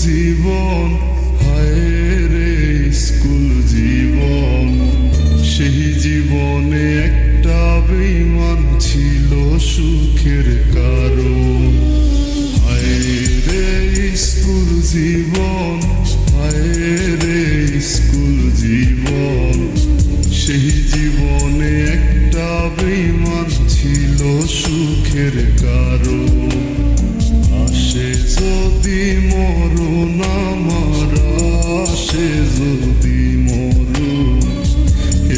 জীবন, হায় রে স্কুল জীবন। সেই জীবনে একটা বেঈমান ছিল সুখের কারণ। হায় রে স্কুল জীবন, হায় রে স্কুল জীবন। সেই জীবনে একটা বেঈমান ছিল সুখের কারণ। আসে যদি মরণ আমার, আসে যদি মরণ,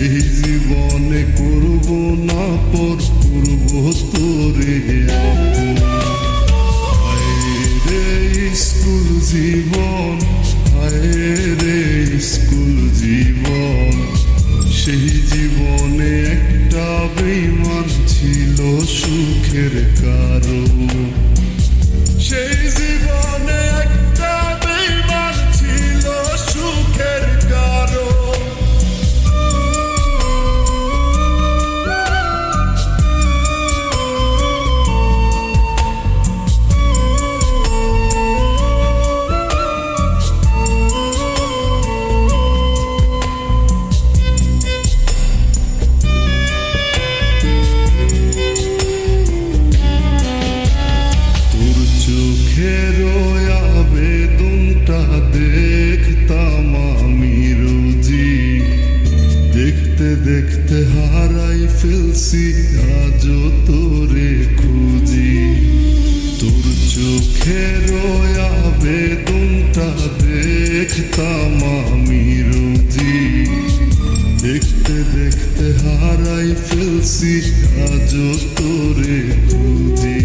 এই জীবনে করব না পর, করব তোরে আপন। হায় রে স্কুল জীবন, হায় রে স্কুল জীবন। সেই জীবনে একটা বেঈমান ছিল সুখের কারণ। সেই জীবনে একটা বেঈমান ছিল সুখের কারণ। চোখের আবেদনটা দেখতাম আমি রোজি, দেখতে দেখতে হারাই ফেলছি আজও তোরে খুঁজি। তোর চোখের আবেদনটা দেখতাম আমি রোজি, দেখতে দেখতে হারাই ফেলছি আজও তোরে খুঁজি।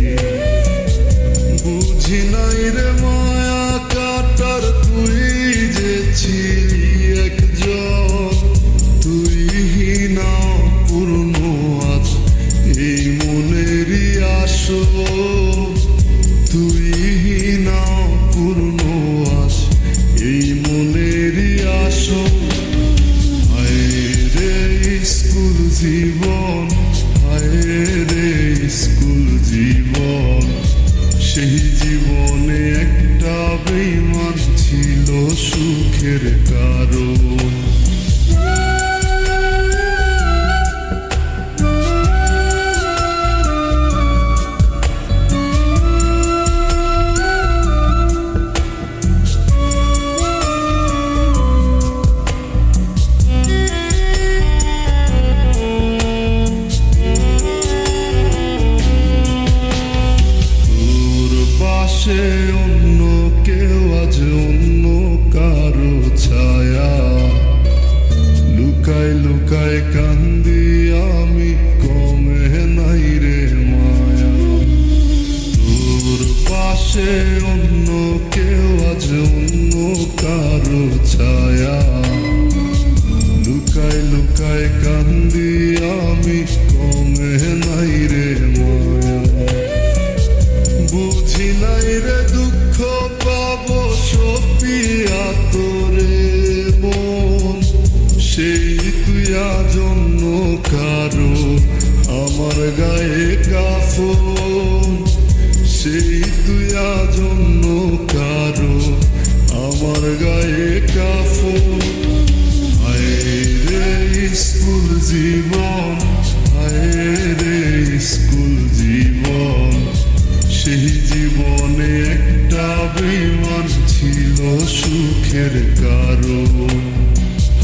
বুঝি নাই রে মায়া কাটার তুই যে ছিলি একজন, তুই না পূর্ণ আজ এই মনেরই আসো, তুই না পূর্ণ আজ এই মনেরই আসো। হায় রে স্কুল জীবন, হায় রে স্কুল জীবন। সেই জীবনে একটা বেঈমান ছিল সুখের কারণ। সে অন্য কেউ আজ অন্য কারো ছায়া, লুকায় লুকায় কান্দি আমি কমে নাই রে মায়া। তোর পাশে অন্য কেউ আজ অন্য কারো ছায়া, লুকায় লুকায় কান্দি আমি কমে নাই রে মায়া। বুঝি নাই রে দুঃখ পাবো সপিয়া তোরে মন, সেই তুই আজন্য কারো আমার গায়ে কাফন, সেই তুই আজন্য কারো আমার গায়ে কাফন। হায় রে স্কুল জীবন, হায় রে স্কুল জীবন। সেই জীবনে একটা বেঈমান ছিল সুখের কারণ।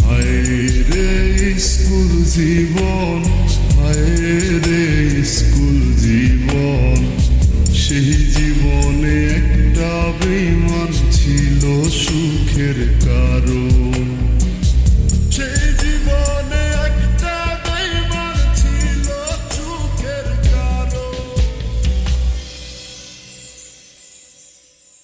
হায় রে স্কুল জীবন, হায় রে স্কুল জীবন। সেই জীবনে একটা বেঈমান ছিল সুখের কারণ।